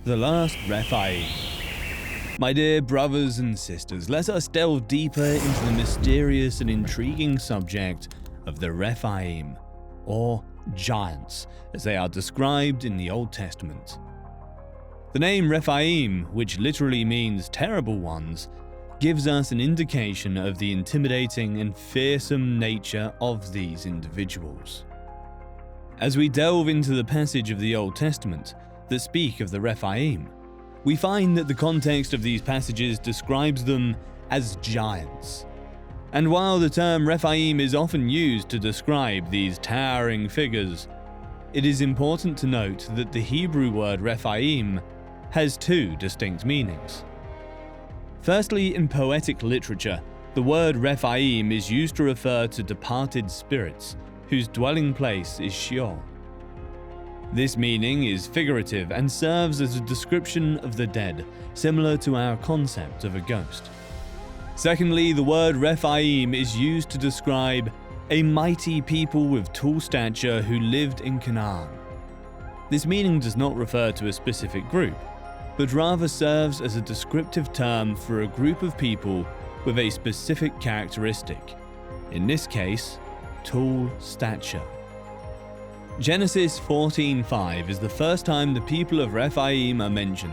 The last Rephaim. My dear brothers and sisters, let us delve deeper into the mysterious and intriguing subject of the Rephaim, or giants, as they are described in the Old Testament. The name Rephaim, which literally means terrible ones, gives us an indication of the intimidating and fearsome nature of these individuals. As we delve into the passage of the Old Testament that speak of the Rephaim, we find that the context of these passages describes them as giants. And while the term Rephaim is often used to describe these towering figures, it is important to note that the Hebrew word Rephaim has two distinct meanings. Firstly, in poetic literature, the word Rephaim is used to refer to departed spirits whose dwelling place is Sheol. This meaning is figurative and serves as a description of the dead, similar to our concept of a ghost. Secondly, the word Rephaim is used to describe a mighty people with tall stature who lived in Canaan. This meaning does not refer to a specific group, but rather serves as a descriptive term for a group of people with a specific characteristic, in this case, tall stature. Genesis 14:5 is the first time the people of Rephaim are mentioned.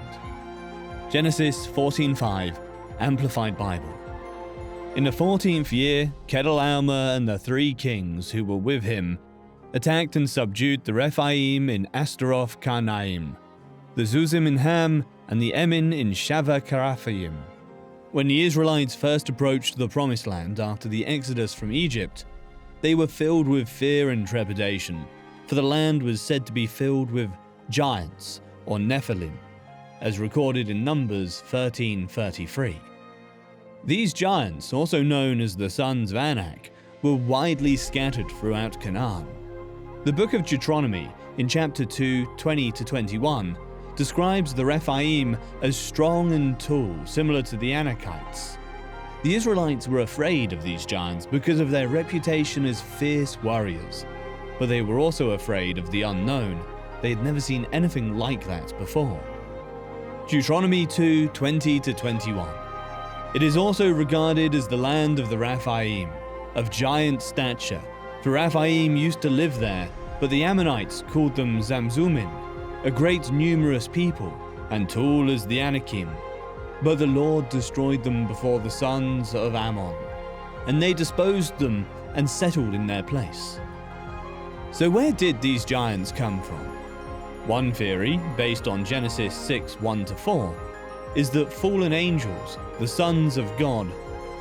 Genesis 14:5, Amplified Bible. In the 14th year, Kedorlaomer and the 3 kings who were with him attacked and subdued the Rephaim in Ashtaroth Karnaim, the Zuzim in Ham, and the Emin in Shaveh Kiriathaim. When the Israelites first approached the Promised Land after the exodus from Egypt, they were filled with fear and trepidation, for the land was said to be filled with giants, or Nephilim, as recorded in Numbers 13:33. These giants, also known as the sons of Anak, were widely scattered throughout Canaan. The book of Deuteronomy, in chapter 2, 20-21, describes the Rephaim as strong and tall, similar to the Anakites. The Israelites were afraid of these giants because of their reputation as fierce warriors, but they were also afraid of the unknown. They had never seen anything like that before. Deuteronomy 2, 20-21. It is also regarded as the land of the Rephaim, of giant stature, for Rephaim used to live there, but the Ammonites called them Zamzumin, a great numerous people, and tall as the Anakim. But the Lord destroyed them before the sons of Ammon, and they disposed them and settled in their place. So where did these giants come from? One theory, based on Genesis 6, 1-4, is that fallen angels, the sons of God,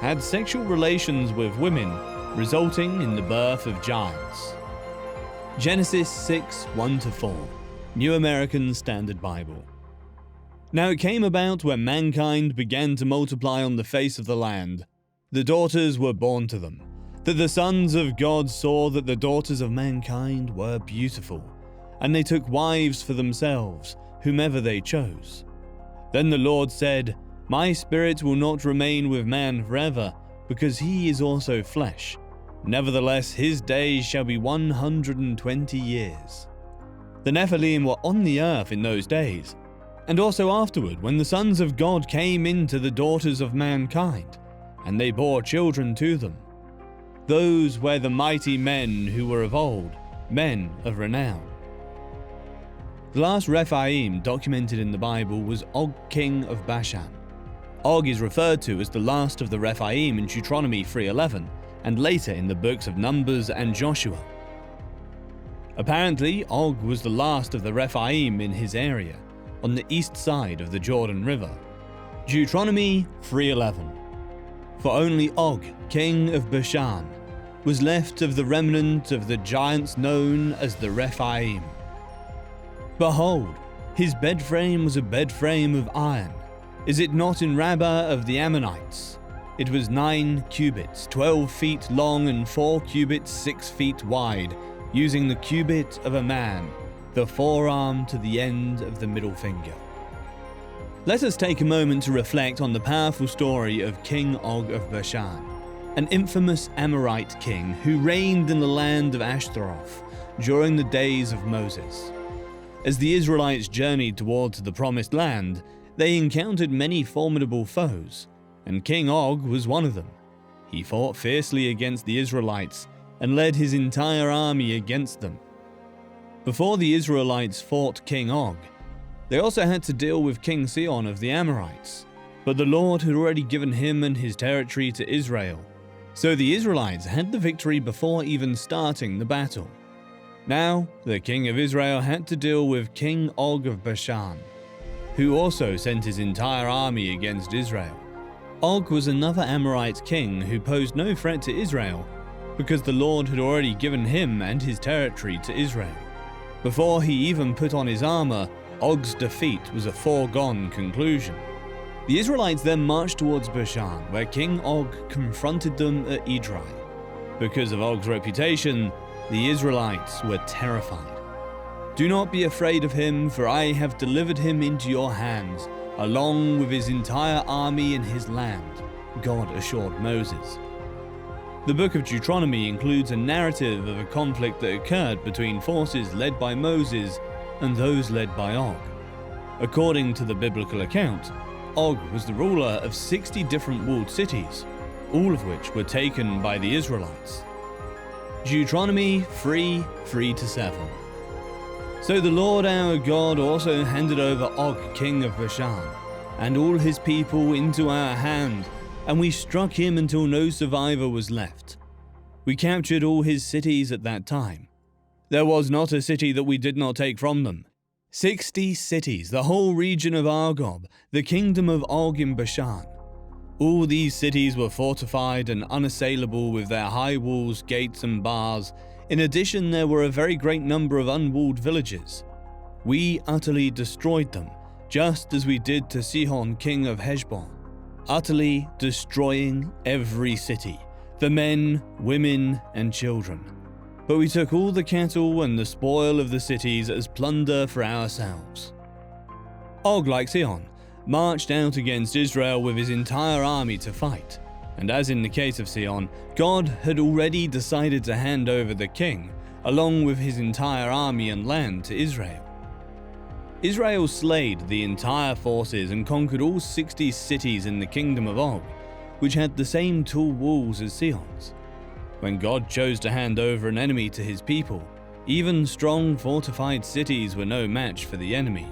had sexual relations with women, resulting in the birth of giants. Genesis 6, 1-4, New American Standard Bible. Now it came about when mankind began to multiply on the face of the land, the daughters were born to them, that the sons of God saw that the daughters of mankind were beautiful, and they took wives for themselves, whomever they chose. Then the Lord said, My spirit will not remain with man forever, because he is also flesh. Nevertheless, his days shall be 120 years. The Nephilim were on the earth in those days, and also afterward when the sons of God came into the daughters of mankind, and they bore children to them. Those were the mighty men who were of old, men of renown. The last Rephaim documented in the Bible was Og, king of Bashan. Og is referred to as the last of the Rephaim in Deuteronomy 3:11, and later in the books of Numbers and Joshua. Apparently, Og was the last of the Rephaim in his area, on the east side of the Jordan River. Deuteronomy 3:11. For only Og, king of Bashan, was left of the remnant of the giants known as the Rephaim. Behold, his bed frame was a bed frame of iron. Is it not in Rabbah of the Ammonites? It was 9 cubits, 12 feet long, and 4 cubits, 6 feet wide, using the cubit of a man, the forearm to the end of the middle finger. Let us take a moment to reflect on the powerful story of King Og of Bashan, an infamous Amorite king who reigned in the land of Ashtaroth during the days of Moses. As the Israelites journeyed towards the Promised Land, they encountered many formidable foes, and King Og was one of them. He fought fiercely against the Israelites and led his entire army against them. Before the Israelites fought King Og, they also had to deal with King Sihon of the Amorites, but the Lord had already given him and his territory to Israel, so the Israelites had the victory before even starting the battle. Now, the king of Israel had to deal with King Og of Bashan, who also sent his entire army against Israel. Og was another Amorite king who posed no threat to Israel because the Lord had already given him and his territory to Israel. Before he even put on his armor, Og's defeat was a foregone conclusion. The Israelites then marched towards Bashan, where King Og confronted them at Edrei. Because of Og's reputation, the Israelites were terrified. "Do not be afraid of him, for I have delivered him into your hands, along with his entire army and his land," God assured Moses. The book of Deuteronomy includes a narrative of a conflict that occurred between forces led by Moses and those led by Og. According to the biblical account, Og was the ruler of 60 different walled cities, all of which were taken by the Israelites. Deuteronomy 3:3-7. So the Lord our God also handed over Og, king of Bashan, and all his people into our hand, and we struck him until no survivor was left. We captured all his cities at that time. There was not a city that we did not take from them. 60 cities, the whole region of Argob, the kingdom of Og in Bashan. All these cities were fortified and unassailable with their high walls, gates, and bars. In addition, there were a very great number of unwalled villages. We utterly destroyed them, just as we did to Sihon, king of Heshbon, utterly destroying every city, the men, women, and children. But we took all the cattle and the spoil of the cities as plunder for ourselves. Og, like Sihon, marched out against Israel with his entire army to fight, and as in the case of Sihon, God had already decided to hand over the king, along with his entire army and land, to Israel. Israel slayed the entire forces and conquered all 60 cities in the kingdom of Og, which had the same tall walls as Sihon's. When God chose to hand over an enemy to his people, even strong fortified cities were no match for the enemy.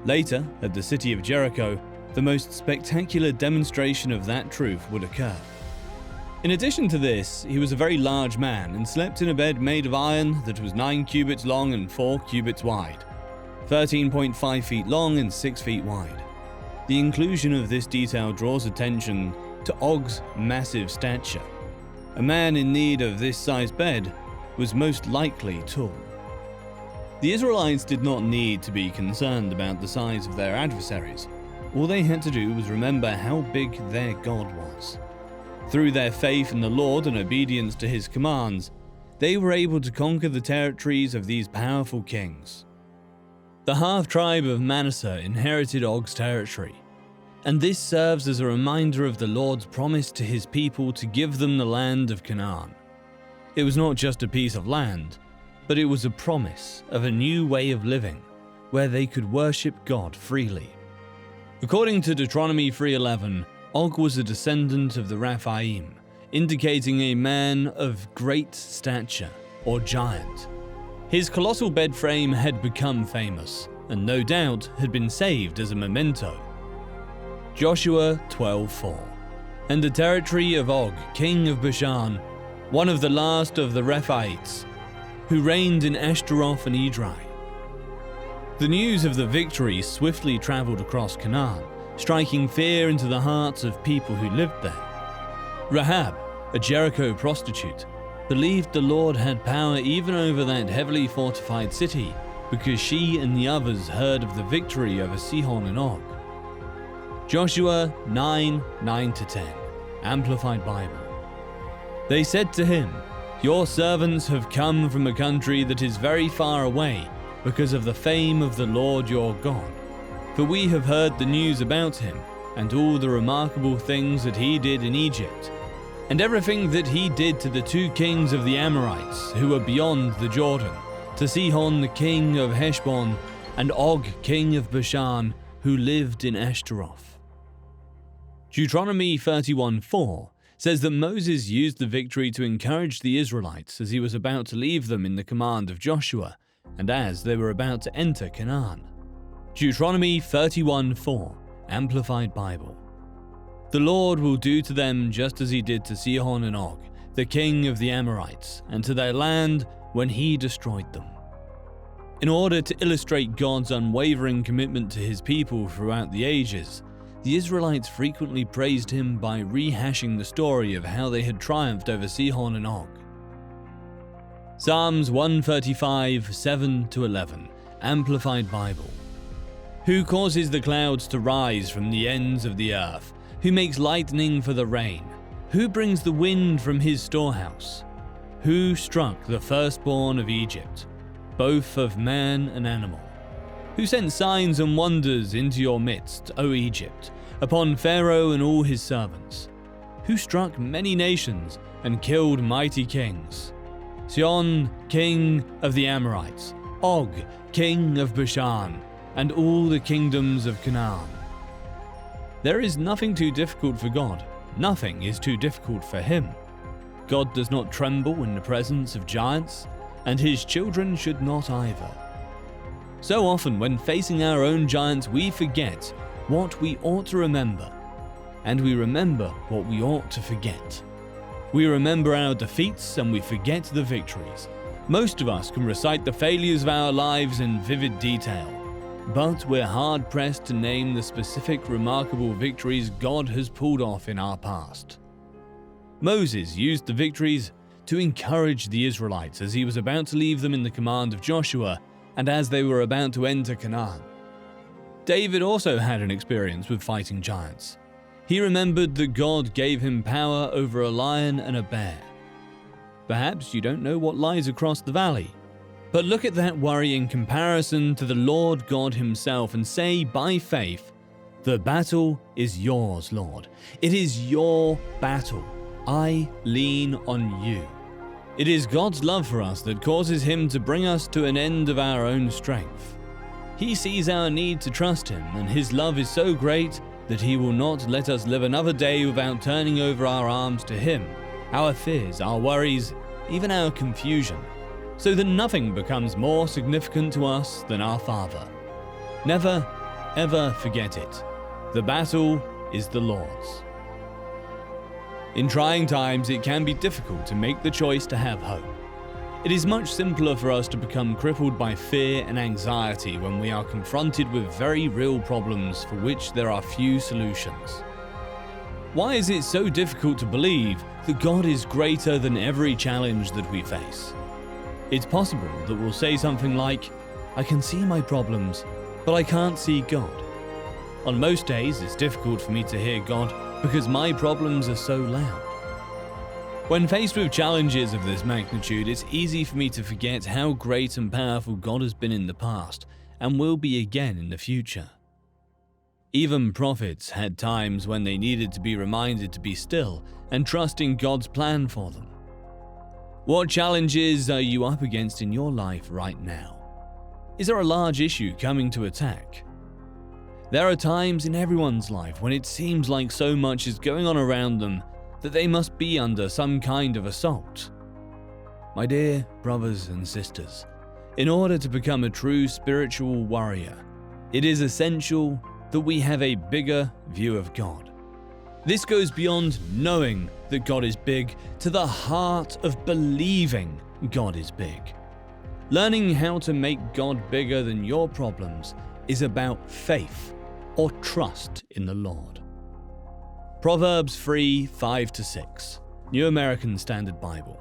Later, at the city of Jericho, the most spectacular demonstration of that truth would occur. In addition to this, he was a very large man and slept in a bed made of iron that was 9 cubits long and 4 cubits wide, 13.5 feet long and 6 feet wide. The inclusion of this detail draws attention to Og's massive stature. A man in need of this size bed was most likely tall. The Israelites did not need to be concerned about the size of their adversaries. All they had to do was remember how big their God was. Through their faith in the Lord and obedience to his commands, they were able to conquer the territories of these powerful kings. The half-tribe of Manasseh inherited Og's territory, and this serves as a reminder of the Lord's promise to his people to give them the land of Canaan. It was not just a piece of land, but it was a promise of a new way of living, where they could worship God freely. According to Deuteronomy 3:11, Og was a descendant of the Rephaim, indicating a man of great stature, or giant. His colossal bed frame had become famous, and no doubt had been saved as a memento. Joshua 12:4. And the territory of Og, king of Bashan, one of the last of the Rephaites, who reigned in Ashtaroth and Edrei. The news of the victory swiftly traveled across Canaan, striking fear into the hearts of people who lived there. Rahab, a Jericho prostitute, believed the Lord had power even over that heavily fortified city because she and the others heard of the victory over Sihon and Og. Joshua 9:9-10, Amplified Bible. They said to him, "Your servants have come from a country that is very far away because of the fame of the Lord your God. For we have heard the news about him and all the remarkable things that he did in Egypt, and everything that he did to the 2 kings of the Amorites who were beyond the Jordan, to Sihon the king of Heshbon, and Og king of Bashan, who lived in Ashtaroth. Deuteronomy 31:4 says that Moses used the victory to encourage the Israelites as he was about to leave them in the command of Joshua, and as they were about to enter Canaan. Deuteronomy 31:4, Amplified Bible. The Lord will do to them just as he did to Sihon and Og, the king of the Amorites, and to their land when he destroyed them. In order to illustrate God's unwavering commitment to his people throughout the ages, the Israelites frequently praised him by rehashing the story of how they had triumphed over Sihon and Og. Psalms 135, 7-11, Amplified Bible. Who causes the clouds to rise from the ends of the earth? Who makes lightning for the rain? Who brings the wind from his storehouse? Who struck the firstborn of Egypt, both of man and animal? Who sent signs and wonders into your midst, O Egypt, upon Pharaoh and all his servants? Who struck many nations and killed mighty kings? Sihon, king of the Amorites, Og, king of Bashan, and all the kingdoms of Canaan. There is nothing too difficult for God. Nothing is too difficult for him. God does not tremble in the presence of giants, and his children should not either. So often when facing our own giants, we forget what we ought to remember, and we remember what we ought to forget. We remember our defeats and we forget the victories. Most of us can recite the failures of our lives in vivid detail, but we're hard-pressed to name the specific remarkable victories God has pulled off in our past. Moses used the victories to encourage the Israelites as he was about to leave them in the command of Joshua and as they were about to enter Canaan. David also had an experience with fighting giants. He remembered that God gave him power over a lion and a bear. Perhaps you don't know what lies across the valley, but look at that worry in comparison to the Lord God himself and say by faith, "The battle is yours, Lord. It is your battle. I lean on you." It is God's love for us that causes him to bring us to an end of our own strength. He sees our need to trust him, and his love is so great that he will not let us live another day without turning over our arms to him, our fears, our worries, even our confusion, so that nothing becomes more significant to us than our Father. Never, ever forget it. The battle is the Lord's. In trying times, it can be difficult to make the choice to have hope. It is much simpler for us to become crippled by fear and anxiety when we are confronted with very real problems for which there are few solutions. Why is it so difficult to believe that God is greater than every challenge that we face? It's possible that we'll say something like, "I can see my problems, but I can't see God." On most days, it's difficult for me to hear God because my problems are so loud. When faced with challenges of this magnitude, it's easy for me to forget how great and powerful God has been in the past and will be again in the future. Even prophets had times when they needed to be reminded to be still and trust in God's plan for them. What challenges are you up against in your life right now? Is there a large issue coming to attack? There are times in everyone's life when it seems like so much is going on around them that they must be under some kind of assault. My dear brothers and sisters, in order to become a true spiritual warrior, it is essential that we have a bigger view of God. This goes beyond knowing that God is big to the heart of believing God is big. Learning how to make God bigger than your problems is about faith or trust in the Lord. Proverbs 3, 5-6, New American Standard Bible.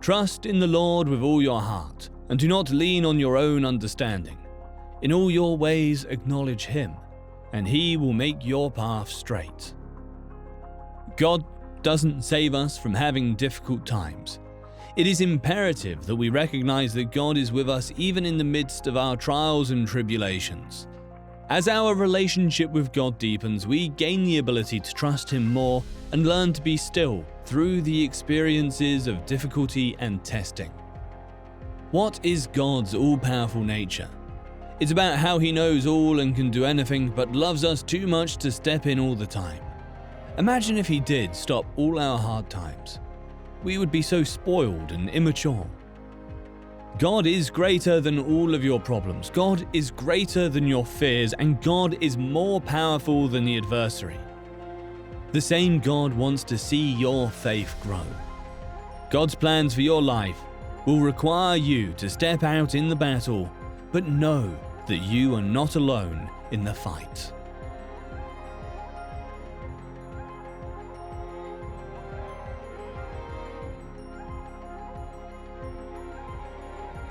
Trust in the Lord with all your heart, and do not lean on your own understanding. In all your ways acknowledge him, and he will make your path straight. God doesn't save us from having difficult times. It is imperative that we recognize that God is with us even in the midst of our trials and tribulations. As our relationship with God deepens, we gain the ability to trust him more and learn to be still through the experiences of difficulty and testing. What is God's all-powerful nature? It's about how He knows all and can do anything but loves us too much to step in all the time. Imagine if He did stop all our hard times. We would be so spoiled and immature. God is greater than all of your problems. God is greater than your fears, and God is more powerful than the adversary. The same God wants to see your faith grow. God's plans for your life will require you to step out in the battle, but know that you are not alone in the fight.